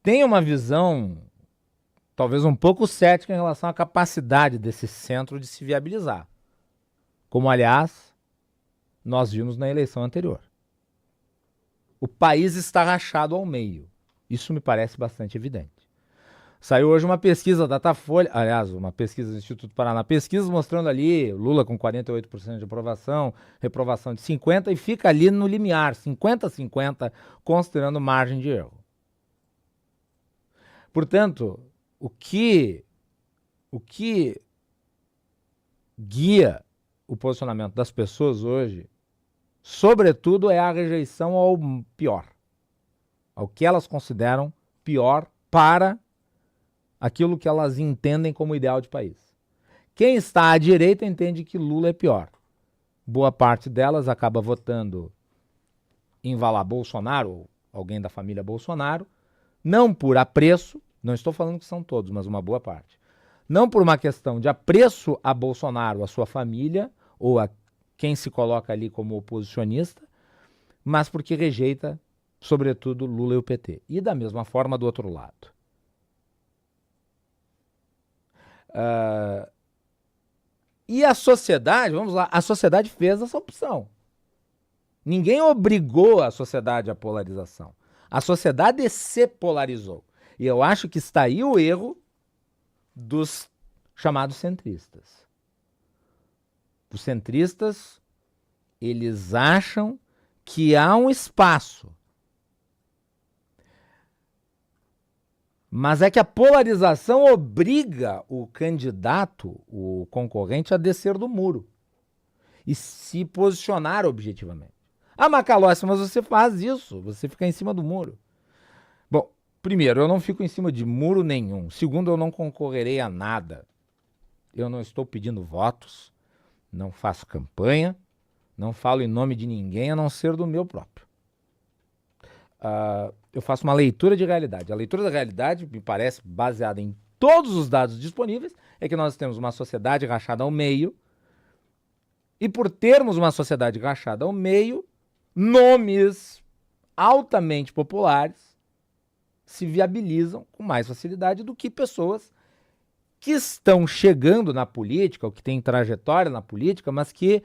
tem uma visão talvez um pouco cética em relação à capacidade desse centro de se viabilizar. Como, aliás, nós vimos na eleição anterior. O país está rachado ao meio. Isso me parece bastante evidente. Saiu hoje uma pesquisa da Datafolha, aliás, uma pesquisa do Instituto Paraná, pesquisa mostrando ali Lula com 48% de aprovação, reprovação de 50%, e fica ali no limiar, 50-50, considerando margem de erro. Portanto, o que guia o posicionamento das pessoas hoje, sobretudo, é a rejeição ao pior, ao que elas consideram pior para aquilo que elas entendem como ideal de país. Quem está à direita entende que Lula é pior. Boa parte delas acaba votando em valar Bolsonaro, ou alguém da família Bolsonaro, não por apreço, não estou falando que são todos, mas uma boa parte. Não por uma questão de apreço a Bolsonaro, a sua família, ou a quem se coloca ali como oposicionista, mas porque rejeita, sobretudo, Lula e o PT. E da mesma forma do outro lado. E a sociedade, vamos lá, a sociedade fez essa opção. Ninguém obrigou a sociedade à polarização. A sociedade se polarizou. E eu acho que está aí o erro dos chamados centristas. Os centristas, eles acham que há um espaço. Mas é que a polarização obriga o candidato, o concorrente, a descer do muro e se posicionar objetivamente. Ah, Macalossi, mas você faz isso, você fica em cima do muro. Bom, primeiro, eu não fico em cima de muro nenhum. Segundo, eu não concorrerei a nada. Eu não estou pedindo votos, não faço campanha, não falo em nome de ninguém a não ser do meu próprio. Eu faço uma leitura de realidade. A leitura da realidade, me parece, baseada em todos os dados disponíveis, é que nós temos uma sociedade rachada ao meio, e por termos uma sociedade rachada ao meio, nomes altamente populares se viabilizam com mais facilidade do que pessoas que estão chegando na política, ou que têm trajetória na política, mas que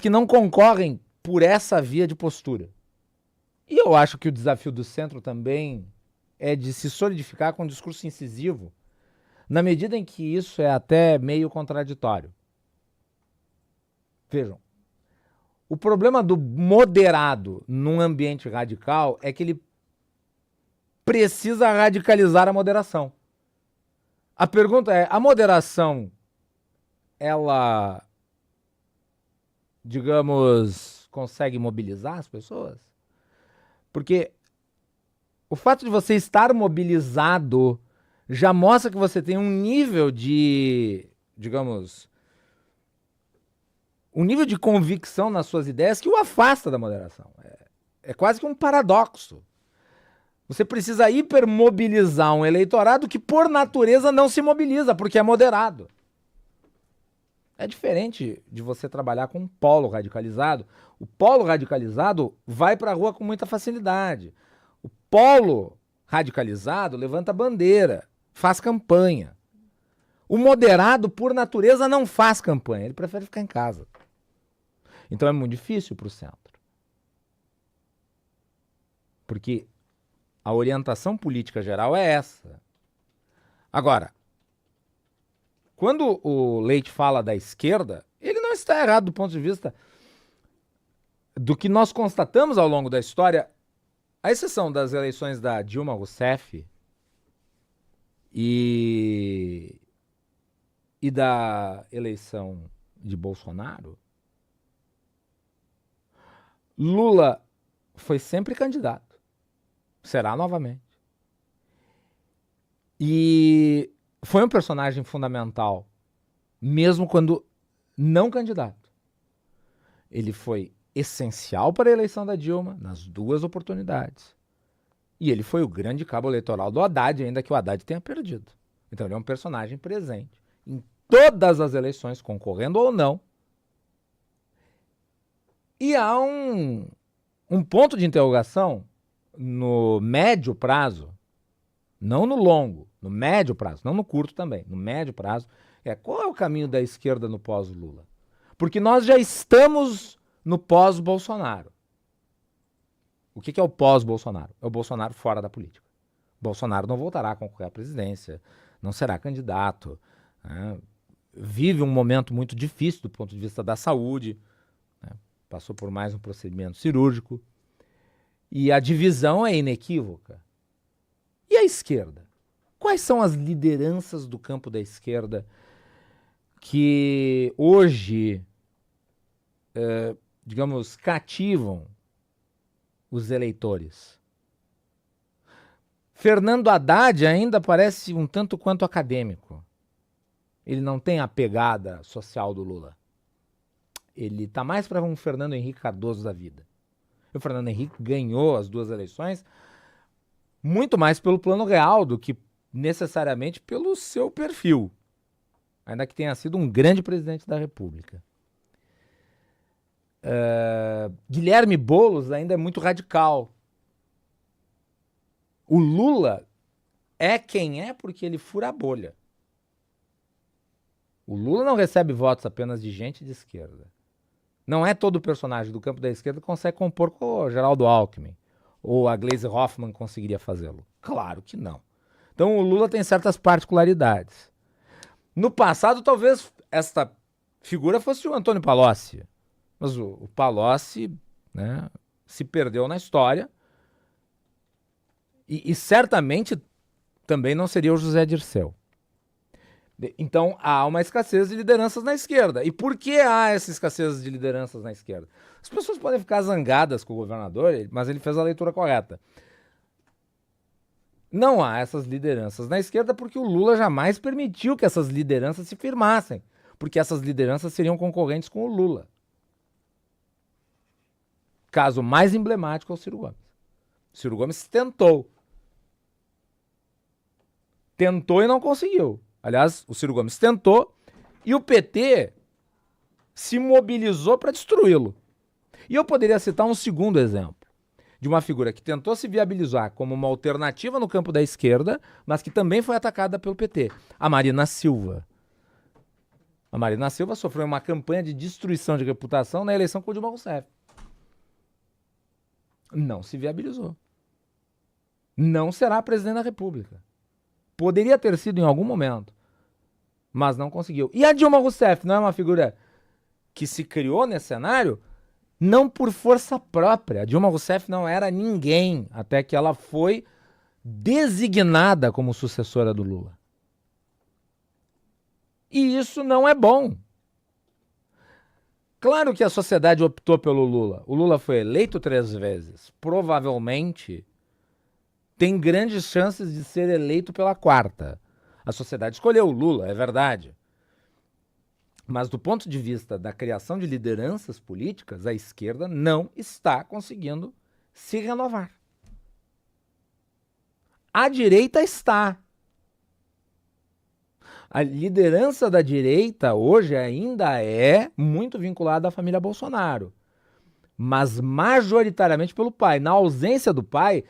não concorrem por essa via de postura. E eu acho que o desafio do centro também é de se solidificar com um discurso incisivo, na medida em que isso é até meio contraditório. Vejam, o problema do moderado num ambiente radical é que ele precisa radicalizar a moderação. A pergunta é, a moderação, ela, digamos, consegue mobilizar as pessoas? Porque o fato de você estar mobilizado já mostra que você tem um nível de, digamos, um nível de convicção nas suas ideias que o afasta da moderação. É quase que um paradoxo. Você precisa hipermobilizar um eleitorado que, por natureza, não se mobiliza, porque é moderado. É diferente de você trabalhar com um polo radicalizado. O polo radicalizado vai para a rua com muita facilidade. O polo radicalizado levanta bandeira, faz campanha. O moderado, por natureza, não faz campanha. Ele prefere ficar em casa. Então é muito difícil para o centro. Porque a orientação política geral é essa. Agora, quando o Leite fala da esquerda, ele não está errado do ponto de vista do que nós constatamos ao longo da história, à exceção das eleições da Dilma Rousseff e da eleição de Bolsonaro, Lula foi sempre candidato. Será novamente. E foi um personagem fundamental, mesmo quando não candidato. Ele foi essencial para a eleição da Dilma, nas duas oportunidades. E ele foi o grande cabo eleitoral do Haddad, ainda que o Haddad tenha perdido. Então ele é um personagem presente em todas as eleições, concorrendo ou não. E há um ponto de interrogação no médio prazo, não no longo, no médio prazo, não no curto também, no médio prazo, qual é o caminho da esquerda no pós-Lula? Porque nós já estamos no pós-Bolsonaro. O que é o pós-Bolsonaro? É o Bolsonaro fora da política. Bolsonaro não voltará a concorrer à presidência, não será candidato, né? Vive um momento muito difícil do ponto de vista da saúde, né? Passou por mais um procedimento cirúrgico, e a divisão é inequívoca. E a esquerda? Quais são as lideranças do campo da esquerda que hoje, digamos, cativam os eleitores? Fernando Haddad ainda parece um tanto quanto acadêmico. Ele não tem a pegada social do Lula. Ele está mais para um Fernando Henrique Cardoso da vida. O Fernando Henrique ganhou as 2 eleições muito mais pelo plano real do que necessariamente pelo seu perfil, ainda que tenha sido um grande presidente da República. Guilherme Boulos ainda é muito radical. O Lula é quem é porque ele fura a bolha. O Lula não recebe votos apenas de gente de esquerda. Não é todo personagem do campo da esquerda que consegue compor com o Geraldo Alckmin, ou a Gleisi Hoffmann conseguiria fazê-lo. Claro que não. Então o Lula tem certas particularidades. No passado, talvez esta figura fosse o Antônio Palocci. Mas o Palocci, né, se perdeu na história. E certamente também não seria o José Dirceu. Então há uma escassez de lideranças na esquerda. E por que há essa escassez de lideranças na esquerda? As pessoas podem ficar zangadas com o governador, mas ele fez a leitura correta. Não há essas lideranças na esquerda porque o Lula jamais permitiu que essas lideranças se firmassem. Porque essas lideranças seriam concorrentes com o Lula. Caso mais emblemático é o Ciro Gomes. O Ciro Gomes tentou. Tentou e não conseguiu. Aliás, o Ciro Gomes tentou e o PT se mobilizou para destruí-lo. E eu poderia citar um segundo exemplo de uma figura que tentou se viabilizar como uma alternativa no campo da esquerda, mas que também foi atacada pelo PT, a Marina Silva. A Marina Silva sofreu uma campanha de destruição de reputação na eleição com o Dilma Rousseff. Não se viabilizou. Não será presidente da República. Poderia ter sido em algum momento, mas não conseguiu. E a Dilma Rousseff não é uma figura que se criou nesse cenário? Não por força própria. A Dilma Rousseff não era ninguém até que ela foi designada como sucessora do Lula. E isso não é bom. Claro que a sociedade optou pelo Lula. O Lula foi eleito 3 vezes. Provavelmente tem grandes chances de ser eleito pela 4ª. A sociedade escolheu o Lula, é verdade. Mas do ponto de vista da criação de lideranças políticas, a esquerda não está conseguindo se renovar. A direita está. A liderança da direita hoje ainda é muito vinculada à família Bolsonaro, mas majoritariamente pelo pai. Na ausência do pai,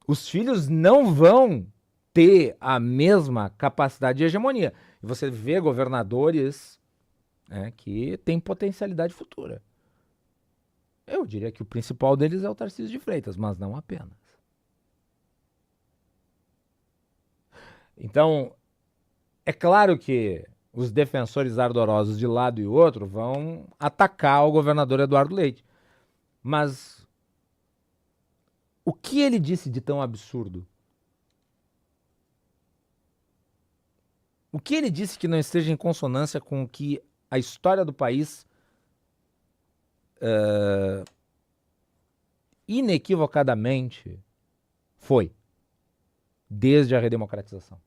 os filhos não vão ter a mesma capacidade de hegemonia. E você vê governadores, né, que têm potencialidade futura. Eu diria que o principal deles é o Tarcísio de Freitas, mas não apenas. Então, é claro que os defensores ardorosos de lado e outro vão atacar o governador Eduardo Leite. Mas o que ele disse de tão absurdo? O que ele disse que não esteja em consonância com o que a história do país inequivocadamente foi, desde a redemocratização?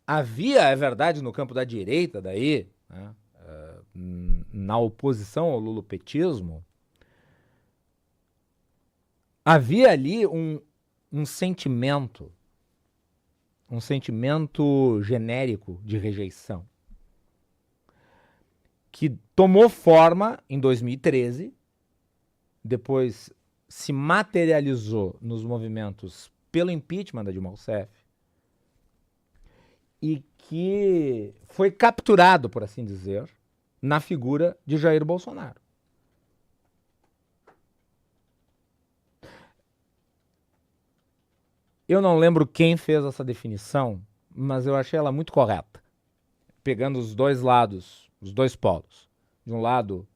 Havia, é verdade, no campo da direita, daí, né, na oposição ao lulopetismo, havia ali um sentimento genérico de rejeição, que tomou forma em 2013, depois se materializou nos movimentos pelo impeachment da Dilma Rousseff e que foi capturado, por assim dizer, na figura de Jair Bolsonaro. Eu não lembro quem fez essa definição, mas eu achei ela muito correta, pegando os dois lados, os dois polos. De um lado,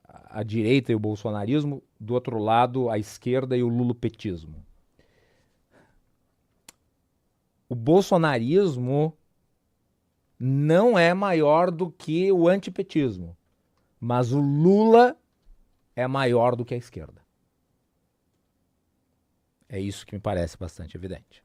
a direita e o bolsonarismo, do outro lado, a esquerda e o lulopetismo. O bolsonarismo não é maior do que o antipetismo, mas o Lula é maior do que a esquerda. É isso que me parece bastante evidente.